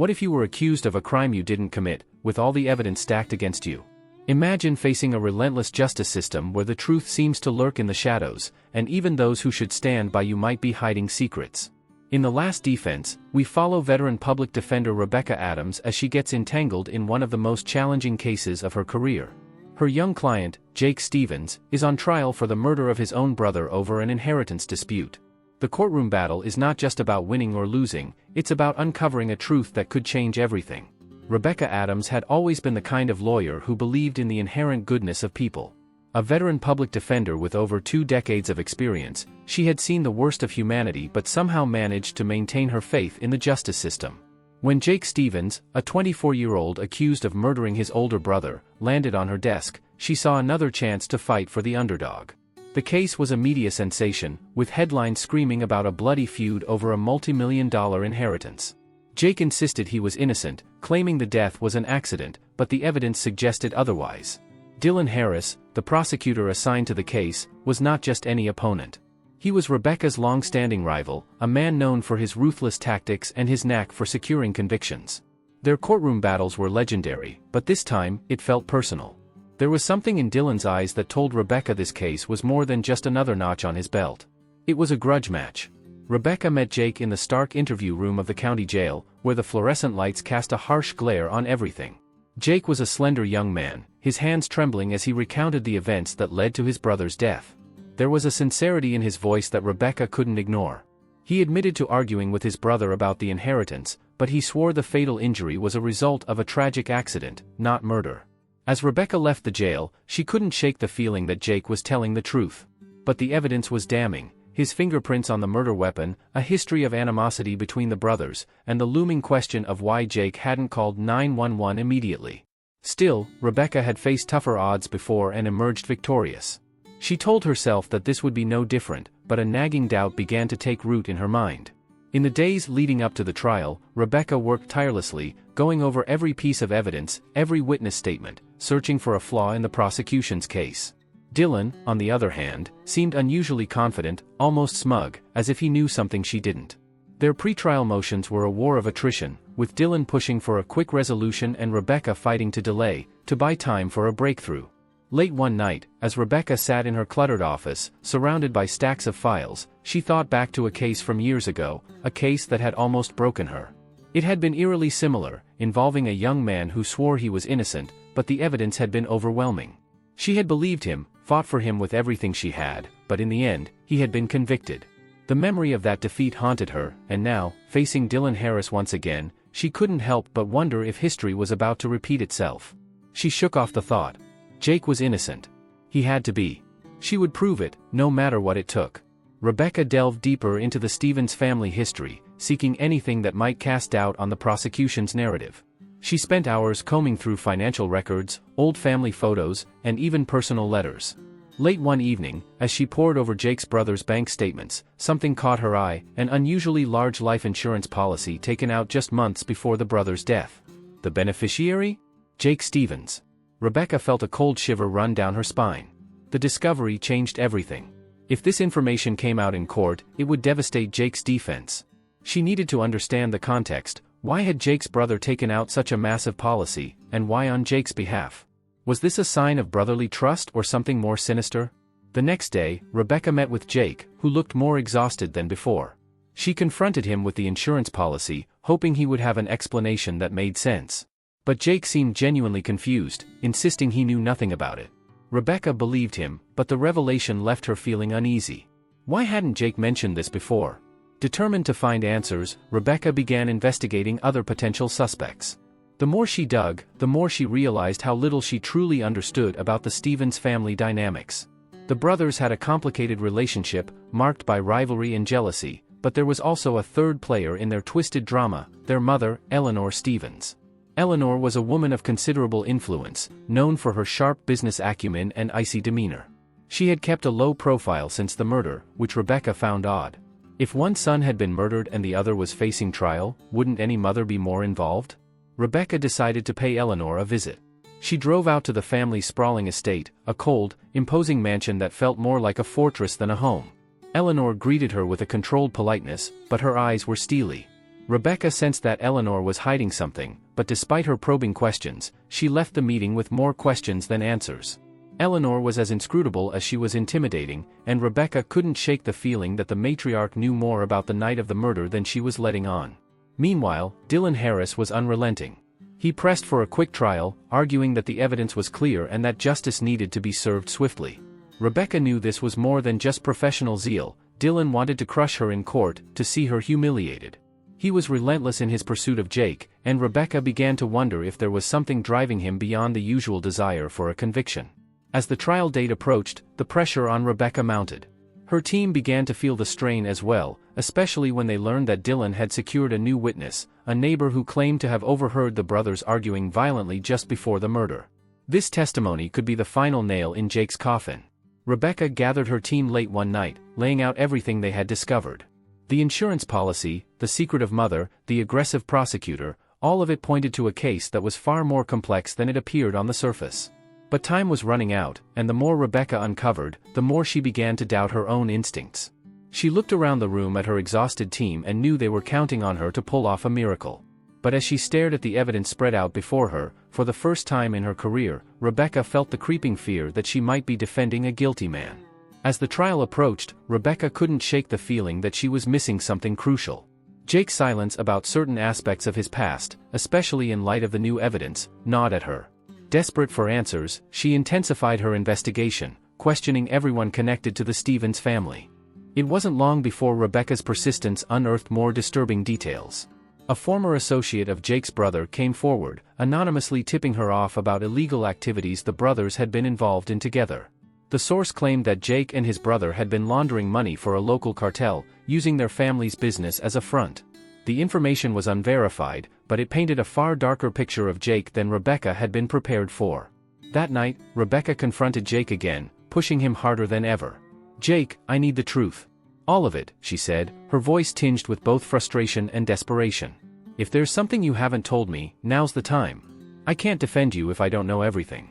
What if you were accused of a crime you didn't commit, with all the evidence stacked against you? Imagine facing a relentless justice system where the truth seems to lurk in the shadows, and even those who should stand by you might be hiding secrets. In The Last Defense, we follow veteran public defender Rebecca Adams as she gets entangled in one of the most challenging cases of her career. Her young client, Jake Stevens, is on trial for the murder of his own brother over an inheritance dispute. The courtroom battle is not just about winning or losing, it's about uncovering a truth that could change everything. Rebecca Adams had always been the kind of lawyer who believed in the inherent goodness of people. A veteran public defender with over 2 decades of experience, she had seen the worst of humanity but somehow managed to maintain her faith in the justice system. When Jake Stevens, a 24-year-old accused of murdering his older brother, landed on her desk, she saw another chance to fight for the underdog. The case was a media sensation, with headlines screaming about a bloody feud over a multi-million-dollar inheritance. Jake insisted he was innocent, claiming the death was an accident, but the evidence suggested otherwise. Dylan Harris, the prosecutor assigned to the case, was not just any opponent. He was Rebecca's long-standing rival, a man known for his ruthless tactics and his knack for securing convictions. Their courtroom battles were legendary, but this time, it felt personal. There was something in Dylan's eyes that told Rebecca this case was more than just another notch on his belt. It was a grudge match. Rebecca met Jake in the stark interview room of the county jail, where the fluorescent lights cast a harsh glare on everything. Jake was a slender young man, his hands trembling as he recounted the events that led to his brother's death. There was a sincerity in his voice that Rebecca couldn't ignore. He admitted to arguing with his brother about the inheritance, but he swore the fatal injury was a result of a tragic accident, not murder. As Rebecca left the jail, she couldn't shake the feeling that Jake was telling the truth. But the evidence was damning. His fingerprints on the murder weapon, a history of animosity between the brothers, and the looming question of why Jake hadn't called 911 immediately. Still, Rebecca had faced tougher odds before and emerged victorious. She told herself that this would be no different, but a nagging doubt began to take root in her mind. In the days leading up to the trial, Rebecca worked tirelessly, going over every piece of evidence, every witness statement, searching for a flaw in the prosecution's case. Dylan, on the other hand, seemed unusually confident, almost smug, as if he knew something she didn't. Their pretrial motions were a war of attrition, with Dylan pushing for a quick resolution and Rebecca fighting to delay, to buy time for a breakthrough. Late one night, as Rebecca sat in her cluttered office, surrounded by stacks of files, she thought back to a case from years ago, a case that had almost broken her. It had been eerily similar, involving a young man who swore he was innocent, but the evidence had been overwhelming. She had believed him, fought for him with everything she had, but in the end, he had been convicted. The memory of that defeat haunted her, and now, facing Dylan Harris once again, she couldn't help but wonder if history was about to repeat itself. She shook off the thought. Jake was innocent. He had to be. She would prove it, no matter what it took. Rebecca delved deeper into the Stevens family history, seeking anything that might cast doubt on the prosecution's narrative. She spent hours combing through financial records, old family photos, and even personal letters. Late one evening, as she pored over Jake's brother's bank statements, something caught her eye, an unusually large life insurance policy taken out just months before the brother's death. The beneficiary? Jake Stevens. Rebecca felt a cold shiver run down her spine. The discovery changed everything. If this information came out in court, it would devastate Jake's defense. She needed to understand the context. Why had Jake's brother taken out such a massive policy, and why on Jake's behalf? Was this a sign of brotherly trust or something more sinister? The next day, Rebecca met with Jake, who looked more exhausted than before. She confronted him with the insurance policy, hoping he would have an explanation that made sense. But Jake seemed genuinely confused, insisting he knew nothing about it. Rebecca believed him, but the revelation left her feeling uneasy. Why hadn't Jake mentioned this before? Determined to find answers, Rebecca began investigating other potential suspects. The more she dug, the more she realized how little she truly understood about the Stevens family dynamics. The brothers had a complicated relationship, marked by rivalry and jealousy, but there was also a third player in their twisted drama, their mother, Eleanor Stevens. Eleanor was a woman of considerable influence, known for her sharp business acumen and icy demeanor. She had kept a low profile since the murder, which Rebecca found odd. If one son had been murdered and the other was facing trial, wouldn't any mother be more involved? Rebecca decided to pay Eleanor a visit. She drove out to the family's sprawling estate, a cold, imposing mansion that felt more like a fortress than a home. Eleanor greeted her with a controlled politeness, but her eyes were steely. Rebecca sensed that Eleanor was hiding something, but despite her probing questions, she left the meeting with more questions than answers. Eleanor was as inscrutable as she was intimidating, and Rebecca couldn't shake the feeling that the matriarch knew more about the night of the murder than she was letting on. Meanwhile, Dylan Harris was unrelenting. He pressed for a quick trial, arguing that the evidence was clear and that justice needed to be served swiftly. Rebecca knew this was more than just professional zeal. Dylan wanted to crush her in court, to see her humiliated. He was relentless in his pursuit of Jake, and Rebecca began to wonder if there was something driving him beyond the usual desire for a conviction. As the trial date approached, the pressure on Rebecca mounted. Her team began to feel the strain as well, especially when they learned that Dylan had secured a new witness, a neighbor who claimed to have overheard the brothers arguing violently just before the murder. This testimony could be the final nail in Jake's coffin. Rebecca gathered her team late one night, laying out everything they had discovered. The insurance policy, the secretive mother, the aggressive prosecutor, all of it pointed to a case that was far more complex than it appeared on the surface. But time was running out, and the more Rebecca uncovered, the more she began to doubt her own instincts. She looked around the room at her exhausted team and knew they were counting on her to pull off a miracle. But as she stared at the evidence spread out before her, for the first time in her career, Rebecca felt the creeping fear that she might be defending a guilty man. As the trial approached, Rebecca couldn't shake the feeling that she was missing something crucial. Jake's silence about certain aspects of his past, especially in light of the new evidence, gnawed at her. Desperate for answers, she intensified her investigation, questioning everyone connected to the Stevens family. It wasn't long before Rebecca's persistence unearthed more disturbing details. A former associate of Jake's brother came forward, anonymously tipping her off about illegal activities the brothers had been involved in together. The source claimed that Jake and his brother had been laundering money for a local cartel, using their family's business as a front. The information was unverified, but it painted a far darker picture of Jake than Rebecca had been prepared for. That night, Rebecca confronted Jake again, pushing him harder than ever. "Jake, I need the truth. All of it," she said, her voice tinged with both frustration and desperation. "If there's something you haven't told me, now's the time. I can't defend you if I don't know everything."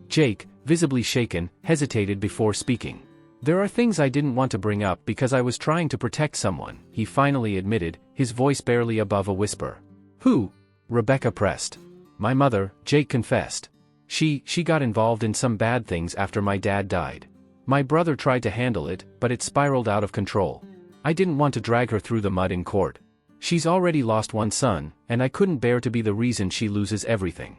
Jake, visibly shaken, hesitated before speaking. "There are things I didn't want to bring up because I was trying to protect someone," he finally admitted, his voice barely above a whisper. "Who?" Rebecca pressed. "My mother," Jake confessed. She got involved in some bad things after my dad died. My brother tried to handle it, but it spiraled out of control. I didn't want to drag her through the mud in court. She's already lost one son, and I couldn't bear to be the reason she loses everything."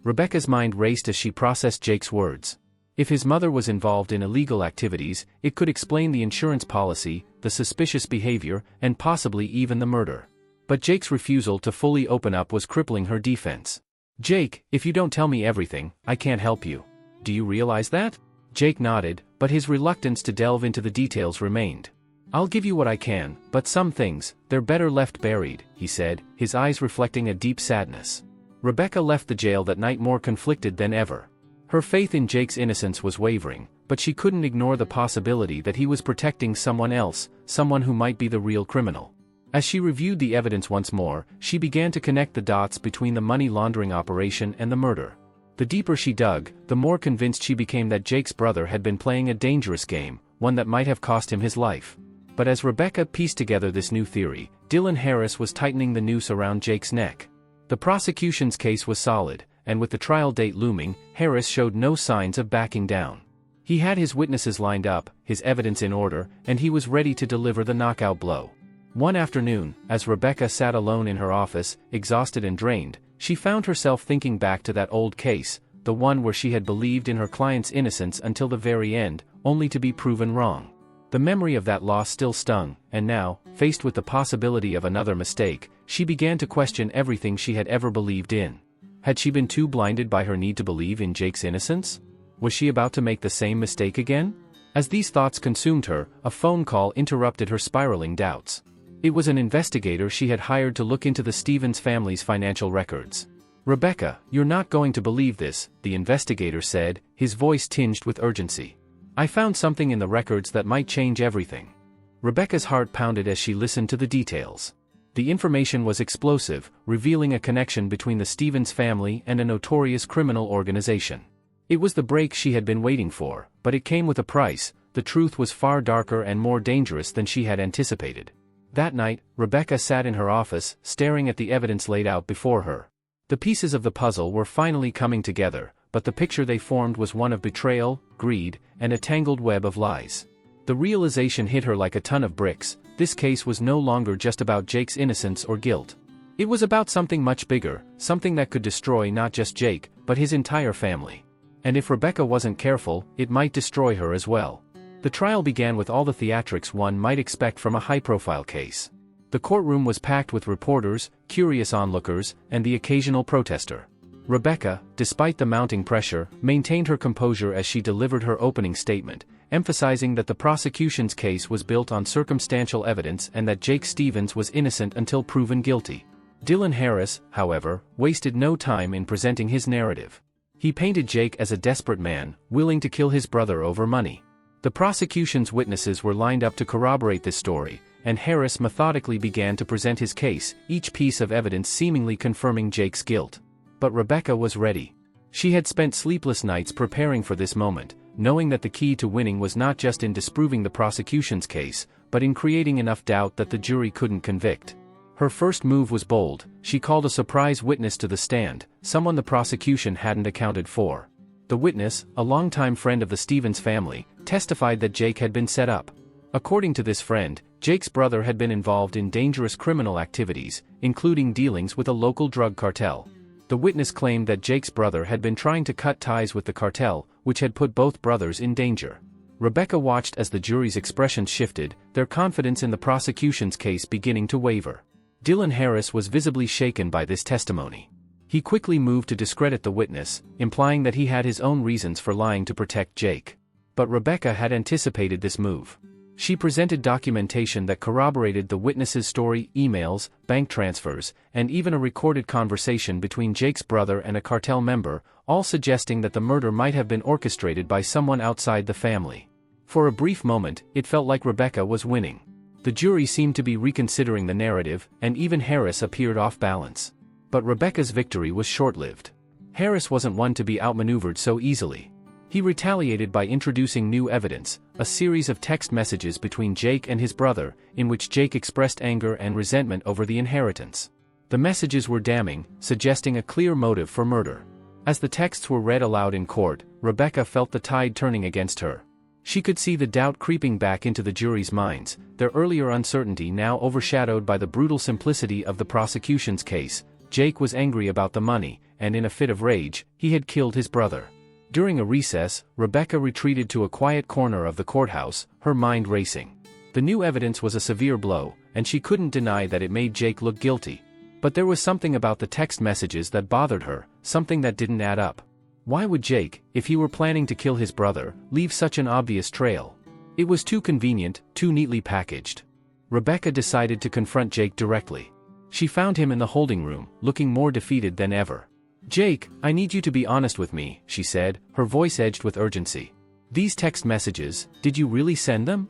Rebecca's mind raced as she processed Jake's words. If his mother was involved in illegal activities, it could explain the insurance policy, the suspicious behavior, and possibly even the murder. But Jake's refusal to fully open up was crippling her defense. "Jake, if you don't tell me everything, I can't help you. Do you realize that?" Jake nodded, but his reluctance to delve into the details remained. "I'll give you what I can, but some things, they're better left buried," he said, his eyes reflecting a deep sadness. Rebecca left the jail that night more conflicted than ever. Her faith in Jake's innocence was wavering, but she couldn't ignore the possibility that he was protecting someone else, someone who might be the real criminal. As she reviewed the evidence once more, she began to connect the dots between the money laundering operation and the murder. The deeper she dug, the more convinced she became that Jake's brother had been playing a dangerous game, one that might have cost him his life. But as Rebecca pieced together this new theory, Dylan Harris was tightening the noose around Jake's neck. The prosecution's case was solid, and with the trial date looming, Harris showed no signs of backing down. He had his witnesses lined up, his evidence in order, and he was ready to deliver the knockout blow. One afternoon, as Rebecca sat alone in her office, exhausted and drained, she found herself thinking back to that old case, the one where she had believed in her client's innocence until the very end, only to be proven wrong. The memory of that loss still stung, and now, faced with the possibility of another mistake, she began to question everything she had ever believed in. Had she been too blinded by her need to believe in Jake's innocence? Was she about to make the same mistake again? As these thoughts consumed her, a phone call interrupted her spiraling doubts. It was an investigator she had hired to look into the Stevens family's financial records. "Rebecca, you're not going to believe this," the investigator said, his voice tinged with urgency. "I found something in the records that might change everything." Rebecca's heart pounded as she listened to the details. The information was explosive, revealing a connection between the Stevens family and a notorious criminal organization. It was the break she had been waiting for, but it came with a price. The truth was far darker and more dangerous than she had anticipated. That night, Rebecca sat in her office, staring at the evidence laid out before her. The pieces of the puzzle were finally coming together, but the picture they formed was one of betrayal, greed, and a tangled web of lies. The realization hit her like a ton of bricks. This case was no longer just about Jake's innocence or guilt. It was about something much bigger, something that could destroy not just Jake, but his entire family. And if Rebecca wasn't careful, it might destroy her as well. The trial began with all the theatrics one might expect from a high-profile case. The courtroom was packed with reporters, curious onlookers, and the occasional protester. Rebecca, despite the mounting pressure, maintained her composure as she delivered her opening statement, emphasizing that the prosecution's case was built on circumstantial evidence and that Jake Stevens was innocent until proven guilty. Dylan Harris, however, wasted no time in presenting his narrative. He painted Jake as a desperate man, willing to kill his brother over money. The prosecution's witnesses were lined up to corroborate this story, and Harris methodically began to present his case, each piece of evidence seemingly confirming Jake's guilt. But Rebecca was ready. She had spent sleepless nights preparing for this moment, knowing that the key to winning was not just in disproving the prosecution's case, but in creating enough doubt that the jury couldn't convict. Her first move was bold. She called a surprise witness to the stand, someone the prosecution hadn't accounted for. The witness, a longtime friend of the Stevens family, testified that Jake had been set up. According to this friend, Jake's brother had been involved in dangerous criminal activities, including dealings with a local drug cartel. The witness claimed that Jake's brother had been trying to cut ties with the cartel, which had put both brothers in danger. Rebecca watched as the jury's expressions shifted, their confidence in the prosecution's case beginning to waver. Dylan Harris was visibly shaken by this testimony. He quickly moved to discredit the witness, implying that he had his own reasons for lying to protect Jake. But Rebecca had anticipated this move. She presented documentation that corroborated the witness's story, emails, bank transfers, and even a recorded conversation between Jake's brother and a cartel member, all suggesting that the murder might have been orchestrated by someone outside the family. For a brief moment, it felt like Rebecca was winning. The jury seemed to be reconsidering the narrative, and even Harris appeared off balance. But Rebecca's victory was short-lived. Harris wasn't one to be outmaneuvered so easily. He retaliated by introducing new evidence, a series of text messages between Jake and his brother, in which Jake expressed anger and resentment over the inheritance. The messages were damning, suggesting a clear motive for murder. As the texts were read aloud in court, Rebecca felt the tide turning against her. She could see the doubt creeping back into the jury's minds, their earlier uncertainty now overshadowed by the brutal simplicity of the prosecution's case. Jake was angry about the money, and in a fit of rage, he had killed his brother. During a recess, Rebecca retreated to a quiet corner of the courthouse, her mind racing. The new evidence was a severe blow, and she couldn't deny that it made Jake look guilty. But there was something about the text messages that bothered her, something that didn't add up. Why would Jake, if he were planning to kill his brother, leave such an obvious trail? It was too convenient, too neatly packaged. Rebecca decided to confront Jake directly. She found him in the holding room, looking more defeated than ever. "Jake, I need you to be honest with me," she said, her voice edged with urgency. "These text messages, did you really send them?"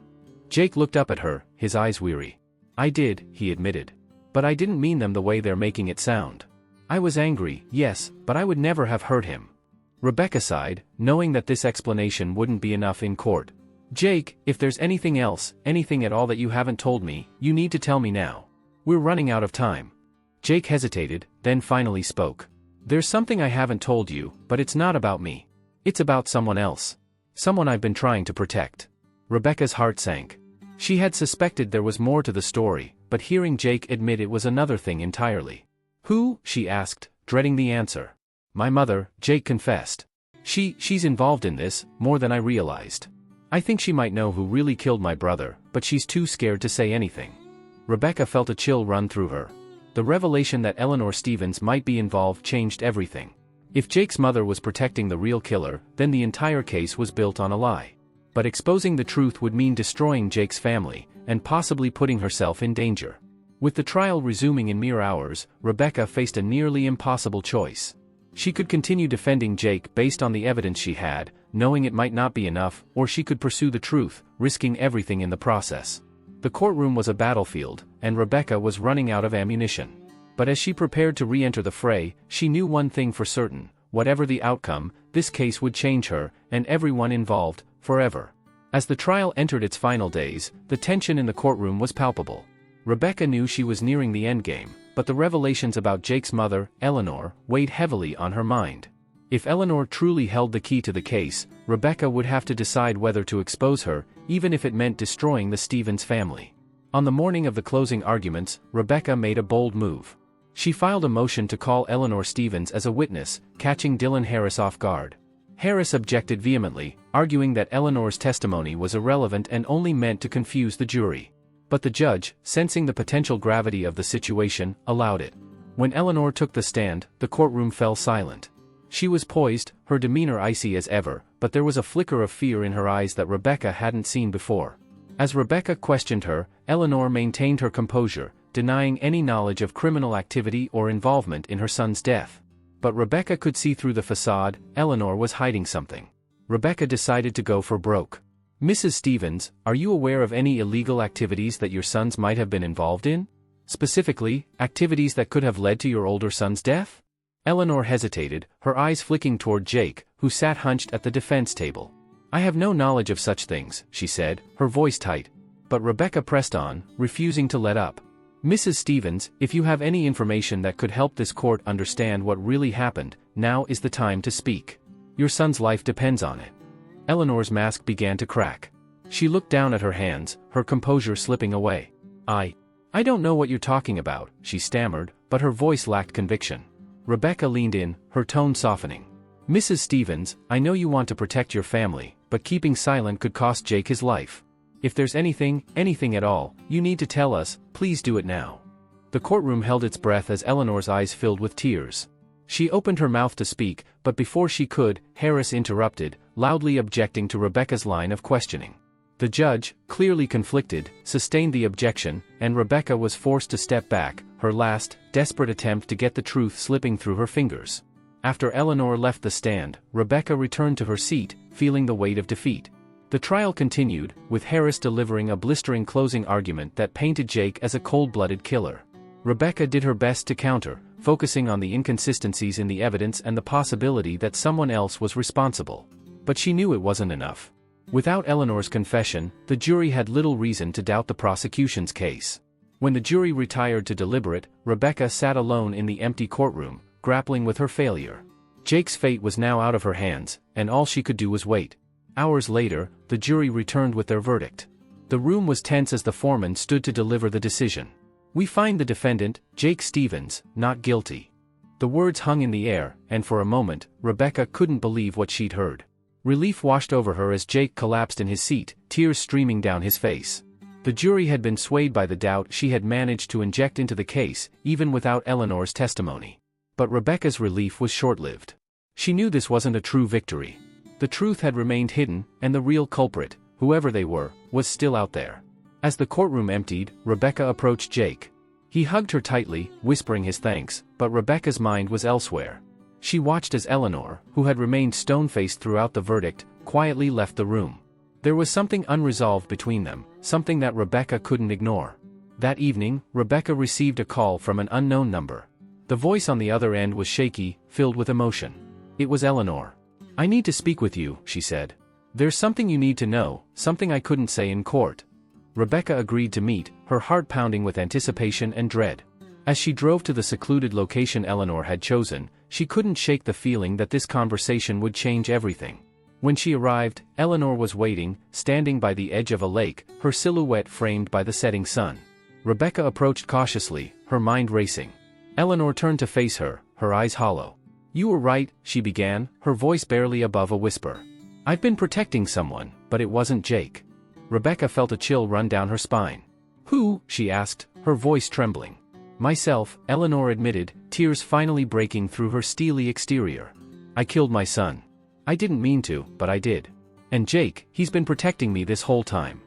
Jake looked up at her, his eyes weary. "I did," he admitted. "But I didn't mean them the way they're making it sound. I was angry, yes, but I would never have hurt him." Rebecca sighed, knowing that this explanation wouldn't be enough in court. "Jake, if there's anything else, anything at all that you haven't told me, you need to tell me now. We're running out of time." Jake hesitated, then finally spoke. "There's something I haven't told you, but it's not about me. It's about someone else. Someone I've been trying to protect." Rebecca's heart sank. She had suspected there was more to the story, but hearing Jake admit it was another thing entirely. "Who?" she asked, dreading the answer. "My mother," Jake confessed. She's involved in this, more than I realized. I think she might know who really killed my brother, but she's too scared to say anything." Rebecca felt a chill run through her. The revelation that Eleanor Stevens might be involved changed everything. If Jake's mother was protecting the real killer, then the entire case was built on a lie. But exposing the truth would mean destroying Jake's family, and possibly putting herself in danger. With the trial resuming in mere hours, Rebecca faced a nearly impossible choice. She could continue defending Jake based on the evidence she had, knowing it might not be enough, or she could pursue the truth, risking everything in the process. The courtroom was a battlefield, and Rebecca was running out of ammunition. But as she prepared to re-enter the fray, she knew one thing for certain: whatever the outcome, this case would change her, and everyone involved, forever. As the trial entered its final days, the tension in the courtroom was palpable. Rebecca knew she was nearing the endgame, but the revelations about Jake's mother, Eleanor, weighed heavily on her mind. If Eleanor truly held the key to the case, Rebecca would have to decide whether to expose her, even if it meant destroying the Stevens family. On the morning of the closing arguments, Rebecca made a bold move. She filed a motion to call Eleanor Stevens as a witness, catching Dylan Harris off guard. Harris objected vehemently, arguing that Eleanor's testimony was irrelevant and only meant to confuse the jury. But the judge, sensing the potential gravity of the situation, allowed it. When Eleanor took the stand, the courtroom fell silent. She was poised, her demeanor icy as ever, but there was a flicker of fear in her eyes that Rebecca hadn't seen before. As Rebecca questioned her, Eleanor maintained her composure, denying any knowledge of criminal activity or involvement in her son's death. But Rebecca could see through the facade. Eleanor was hiding something. Rebecca decided to go for broke. "Mrs. Stevens, are you aware of any illegal activities that your sons might have been involved in? Specifically, activities that could have led to your older son's death?" Eleanor hesitated, her eyes flicking toward Jake, who sat hunched at the defense table. "I have no knowledge of such things," she said, her voice tight. But Rebecca pressed on, refusing to let up. "Mrs. Stevens, if you have any information that could help this court understand what really happened, now is the time to speak. Your son's life depends on it." Eleanor's mask began to crack. She looked down at her hands, her composure slipping away. I don't know what you're talking about," she stammered, but her voice lacked conviction. Rebecca leaned in, her tone softening. "Mrs. Stevens, I know you want to protect your family, but keeping silent could cost Jake his life. If there's anything at all, you need to tell us, please do it now." The courtroom held its breath as Eleanor's eyes filled with tears. She opened her mouth to speak, but before she could, Harris interrupted, loudly objecting to Rebecca's line of questioning. The judge, clearly conflicted, sustained the objection, and Rebecca was forced to step back, her last, desperate attempt to get the truth slipping through her fingers. After Eleanor left the stand, Rebecca returned to her seat, feeling the weight of defeat. The trial continued, with Harris delivering a blistering closing argument that painted Jake as a cold-blooded killer. Rebecca did her best to counter, focusing on the inconsistencies in the evidence and the possibility that someone else was responsible. But she knew it wasn't enough. Without Eleanor's confession, the jury had little reason to doubt the prosecution's case. When the jury retired to deliberate, Rebecca sat alone in the empty courtroom, grappling with her failure. Jake's fate was now out of her hands, and all she could do was wait. Hours later, the jury returned with their verdict. The room was tense as the foreman stood to deliver the decision. "We find the defendant, Jake Stevens, not guilty." The words hung in the air, and for a moment, Rebecca couldn't believe what she'd heard. Relief washed over her as Jake collapsed in his seat, tears streaming down his face. The jury had been swayed by the doubt she had managed to inject into the case, even without Eleanor's testimony. But Rebecca's relief was short-lived. She knew this wasn't a true victory. The truth had remained hidden, and the real culprit, whoever they were, was still out there. As the courtroom emptied, Rebecca approached Jake. He hugged her tightly, whispering his thanks, but Rebecca's mind was elsewhere. She watched as Eleanor, who had remained stone-faced throughout the verdict, quietly left the room. There was something unresolved between them, something that Rebecca couldn't ignore. That evening, Rebecca received a call from an unknown number. The voice on the other end was shaky, filled with emotion. It was Eleanor. "I need to speak with you," she said. "There's something you need to know, something I couldn't say in court." Rebecca agreed to meet, her heart pounding with anticipation and dread. As she drove to the secluded location Eleanor had chosen, she couldn't shake the feeling that this conversation would change everything. When she arrived, Eleanor was waiting, standing by the edge of a lake, her silhouette framed by the setting sun. Rebecca approached cautiously, her mind racing. Eleanor turned to face her, her eyes hollow. "You were right," she began, her voice barely above a whisper. "I've been protecting someone, but it wasn't Jake." Rebecca felt a chill run down her spine. "Who?" she asked, her voice trembling. "Myself," Eleanor admitted, tears finally breaking through her steely exterior. "I killed my son. I didn't mean to, but I did. And Jake, he's been protecting me this whole time."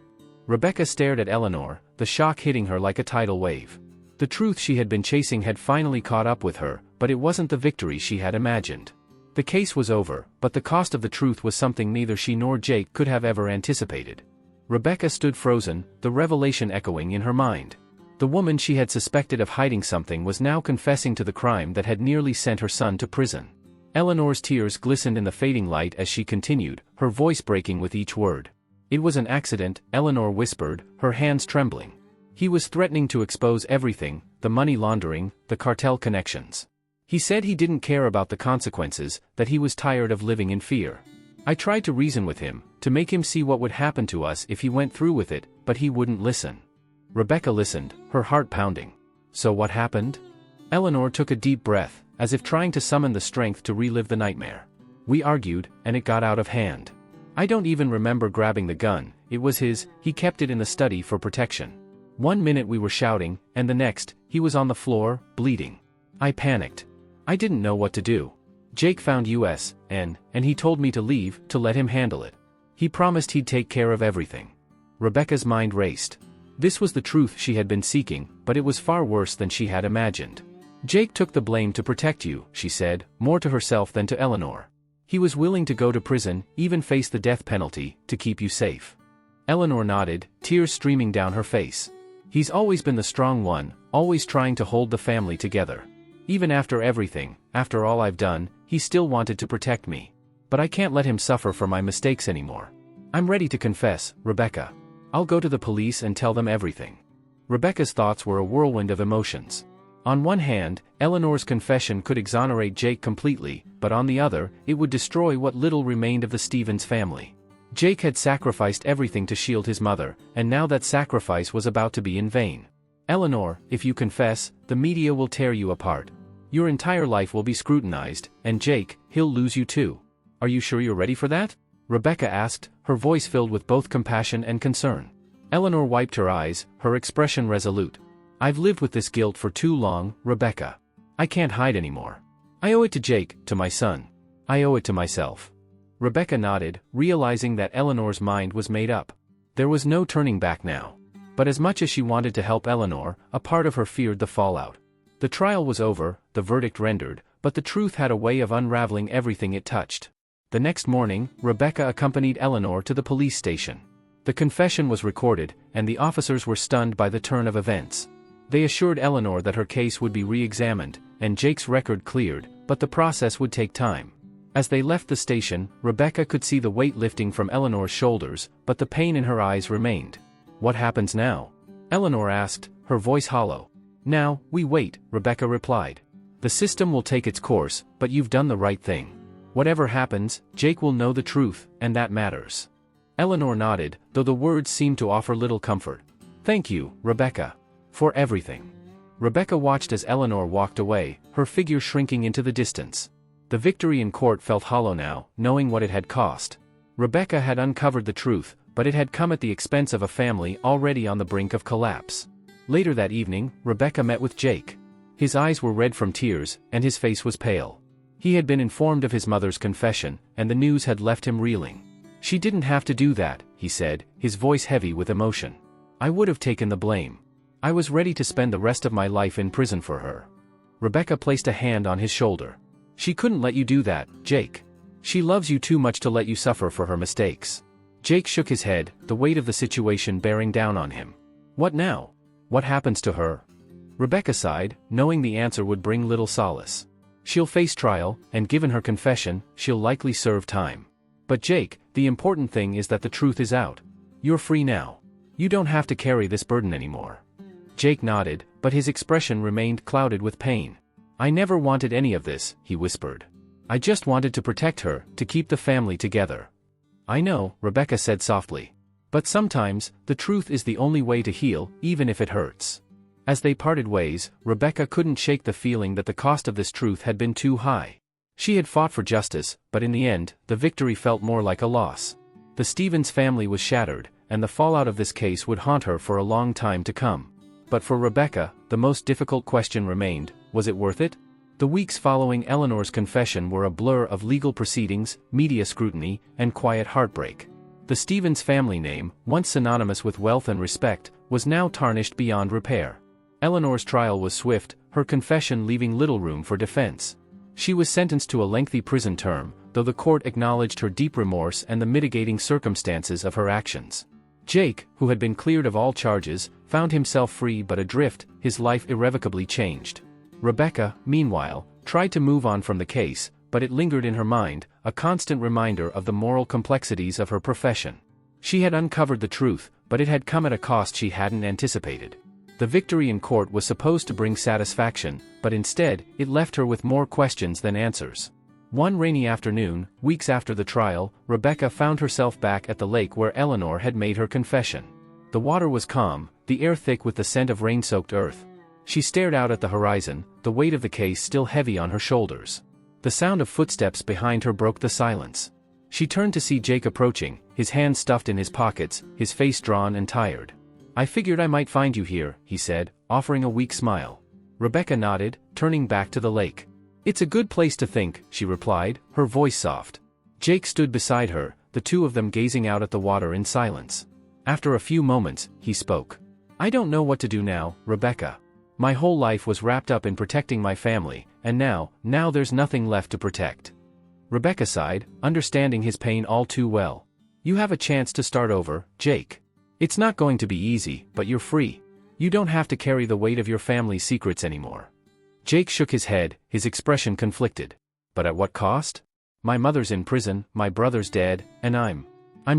Rebecca stared at Eleanor, the shock hitting her like a tidal wave. The truth she had been chasing had finally caught up with her, but it wasn't the victory she had imagined. The case was over, but the cost of the truth was something neither she nor Jake could have ever anticipated. Rebecca stood frozen, the revelation echoing in her mind. The woman she had suspected of hiding something was now confessing to the crime that had nearly sent her son to prison. Eleanor's tears glistened in the fading light as she continued, her voice breaking with each word. "It was an accident," Eleanor whispered, her hands trembling. He was threatening to expose everything, the money laundering, the cartel connections. He said he didn't care about the consequences, that he was tired of living in fear. I tried to reason with him, to make him see what would happen to us if he went through with it, but he wouldn't listen. Rebecca listened, her heart pounding. So what happened? Eleanor took a deep breath, as if trying to summon the strength to relive the nightmare. We argued, and it got out of hand. I don't even remember grabbing the gun, it was his, he kept it in the study for protection. One minute we were shouting, and the next, he was on the floor, bleeding. I panicked. I didn't know what to do. Jake found us, and he told me to leave, to let him handle it. He promised he'd take care of everything. Rebecca's mind raced. This was the truth she had been seeking, but it was far worse than she had imagined. Jake took the blame to protect you, she said, more to herself than to Eleanor. He was willing to go to prison, even face the death penalty, to keep you safe. Eleanor nodded, tears streaming down her face. He's always been the strong one, always trying to hold the family together. Even after everything, after all I've done, he still wanted to protect me. But I can't let him suffer for my mistakes anymore. I'm ready to confess, Rebecca. I'll go to the police and tell them everything. Rebecca's thoughts were a whirlwind of emotions. On one hand, Eleanor's confession could exonerate Jake completely, but on the other, it would destroy what little remained of the Stevens family. Jake had sacrificed everything to shield his mother, and now that sacrifice was about to be in vain. Eleanor, if you confess, the media will tear you apart. Your entire life will be scrutinized, and Jake, he'll lose you too. Are you sure you're ready for that? Rebecca asked, her voice filled with both compassion and concern. Eleanor wiped her eyes, her expression resolute. I've lived with this guilt for too long, Rebecca. I can't hide anymore. I owe it to Jake, to my son. I owe it to myself. Rebecca nodded, realizing that Eleanor's mind was made up. There was no turning back now. But as much as she wanted to help Eleanor, a part of her feared the fallout. The trial was over, the verdict rendered, but the truth had a way of unraveling everything it touched. The next morning, Rebecca accompanied Eleanor to the police station. The confession was recorded, and the officers were stunned by the turn of events. They assured Eleanor that her case would be re-examined, and Jake's record cleared, but the process would take time. As they left the station, Rebecca could see the weight lifting from Eleanor's shoulders, but the pain in her eyes remained. What happens now? Eleanor asked, her voice hollow. Now, we wait, Rebecca replied. The system will take its course, but you've done the right thing. Whatever happens, Jake will know the truth, and that matters. Eleanor nodded, though the words seemed to offer little comfort. Thank you, Rebecca. For everything. Rebecca watched as Eleanor walked away, her figure shrinking into the distance. The victory in court felt hollow now, knowing what it had cost. Rebecca had uncovered the truth, but it had come at the expense of a family already on the brink of collapse. Later that evening, Rebecca met with Jake. His eyes were red from tears, and his face was pale. He had been informed of his mother's confession, and the news had left him reeling. She didn't have to do that, he said, his voice heavy with emotion. I would have taken the blame. I was ready to spend the rest of my life in prison for her. Rebecca placed a hand on his shoulder. She couldn't let you do that, Jake. She loves you too much to let you suffer for her mistakes. Jake shook his head, the weight of the situation bearing down on him. What now? What happens to her? Rebecca sighed, knowing the answer would bring little solace. She'll face trial, and given her confession, she'll likely serve time. But Jake, the important thing is that the truth is out. You're free now. You don't have to carry this burden anymore. Jake nodded, but his expression remained clouded with pain. I never wanted any of this, he whispered. I just wanted to protect her, to keep the family together. I know, Rebecca said softly. But sometimes, the truth is the only way to heal, even if it hurts. As they parted ways, Rebecca couldn't shake the feeling that the cost of this truth had been too high. She had fought for justice, but in the end, the victory felt more like a loss. The Stevens family was shattered, and the fallout of this case would haunt her for a long time to come. But for Rebecca, the most difficult question remained, was it worth it? The weeks following Eleanor's confession were a blur of legal proceedings, media scrutiny, and quiet heartbreak. The Stevens family name, once synonymous with wealth and respect, was now tarnished beyond repair. Eleanor's trial was swift, her confession leaving little room for defense. She was sentenced to a lengthy prison term, though the court acknowledged her deep remorse and the mitigating circumstances of her actions. Jake, who had been cleared of all charges, found himself free but adrift, his life irrevocably changed. Rebecca, meanwhile, tried to move on from the case, but it lingered in her mind, a constant reminder of the moral complexities of her profession. She had uncovered the truth, but it had come at a cost she hadn't anticipated. The victory in court was supposed to bring satisfaction, but instead, it left her with more questions than answers. One rainy afternoon, weeks after the trial, Rebecca found herself back at the lake where Eleanor had made her confession. The water was calm, the air thick with the scent of rain-soaked earth. She stared out at the horizon, the weight of the case still heavy on her shoulders. The sound of footsteps behind her broke the silence. She turned to see Jake approaching, his hands stuffed in his pockets, his face drawn and tired. "I figured I might find you here," he said, offering a weak smile. Rebecca nodded, turning back to the lake. "It's a good place to think," she replied, her voice soft. Jake stood beside her, the two of them gazing out at the water in silence. After a few moments, he spoke. "I don't know what to do now, Rebecca. My whole life was wrapped up in protecting my family, and now there's nothing left to protect." Rebecca sighed, understanding his pain all too well. "You have a chance to start over, Jake. It's not going to be easy, but you're free. You don't have to carry the weight of your family's secrets anymore." Jake shook his head, his expression conflicted. "But at what cost? My mother's in prison, my brother's dead, and I'm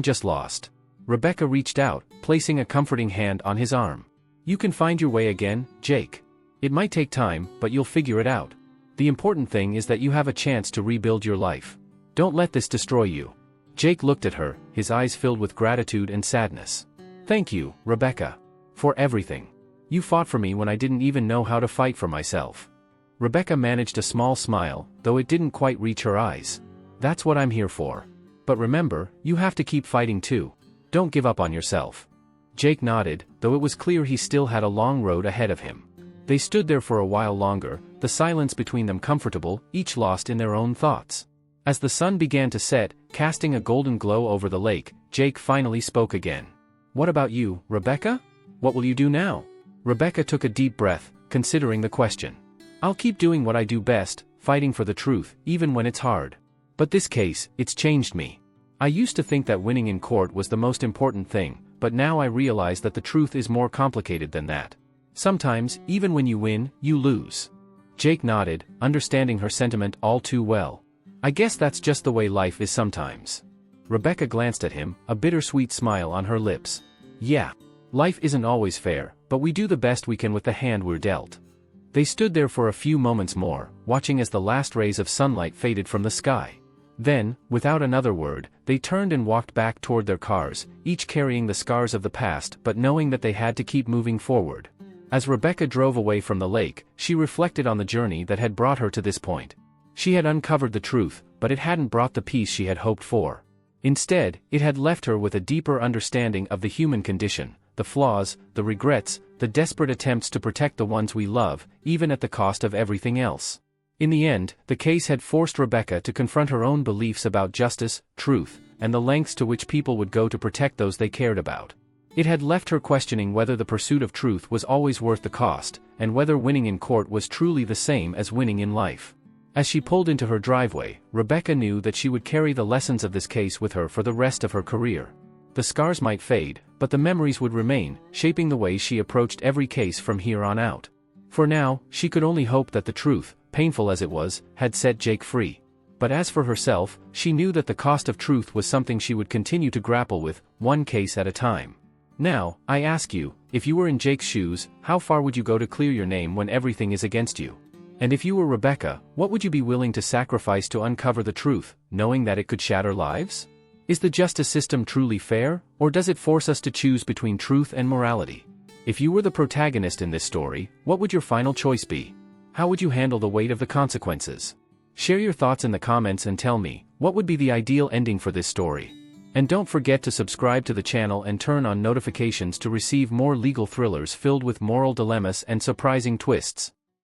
just lost." Rebecca reached out, placing a comforting hand on his arm. "You can find your way again, Jake. It might take time, but you'll figure it out. The important thing is that you have a chance to rebuild your life. Don't let this destroy you." Jake looked at her, his eyes filled with gratitude and sadness. "Thank you, Rebecca. For everything. You fought for me when I didn't even know how to fight for myself." Rebecca managed a small smile, though it didn't quite reach her eyes. "That's what I'm here for. But remember, you have to keep fighting too. Don't give up on yourself." Jake nodded, though it was clear he still had a long road ahead of him. They stood there for a while longer, the silence between them comfortable, each lost in their own thoughts. As the sun began to set, casting a golden glow over the lake, Jake finally spoke again. "What about you, Rebecca? What will you do now?" Rebecca took a deep breath, considering the question. "I'll keep doing what I do best, fighting for the truth, even when it's hard. But this case, it's changed me. I used to think that winning in court was the most important thing, but now I realize that the truth is more complicated than that. Sometimes, even when you win, you lose." Jake nodded, understanding her sentiment all too well. "I guess that's just the way life is sometimes." Rebecca glanced at him, a bittersweet smile on her lips. "Yeah. Life isn't always fair, but we do the best we can with the hand we're dealt." They stood there for a few moments more, watching as the last rays of sunlight faded from the sky. Then, without another word, they turned and walked back toward their cars, each carrying the scars of the past but knowing that they had to keep moving forward. As Rebecca drove away from the lake, she reflected on the journey that had brought her to this point. She had uncovered the truth, but it hadn't brought the peace she had hoped for. Instead, it had left her with a deeper understanding of the human condition, the flaws, the regrets, the desperate attempts to protect the ones we love, even at the cost of everything else. In the end, the case had forced Rebecca to confront her own beliefs about justice, truth, and the lengths to which people would go to protect those they cared about. It had left her questioning whether the pursuit of truth was always worth the cost, and whether winning in court was truly the same as winning in life. As she pulled into her driveway, Rebecca knew that she would carry the lessons of this case with her for the rest of her career. The scars might fade, but the memories would remain, shaping the way she approached every case from here on out. For now, she could only hope that the truth, painful as it was, had set Jake free. But as for herself, she knew that the cost of truth was something she would continue to grapple with, one case at a time. Now, I ask you, if you were in Jake's shoes, how far would you go to clear your name when everything is against you? And if you were Rebecca, what would you be willing to sacrifice to uncover the truth, knowing that it could shatter lives? Is the justice system truly fair, or does it force us to choose between truth and morality? If you were the protagonist in this story, what would your final choice be? How would you handle the weight of the consequences? Share your thoughts in the comments and tell me, what would be the ideal ending for this story? And don't forget to subscribe to the channel and turn on notifications to receive more legal thrillers filled with moral dilemmas and surprising twists.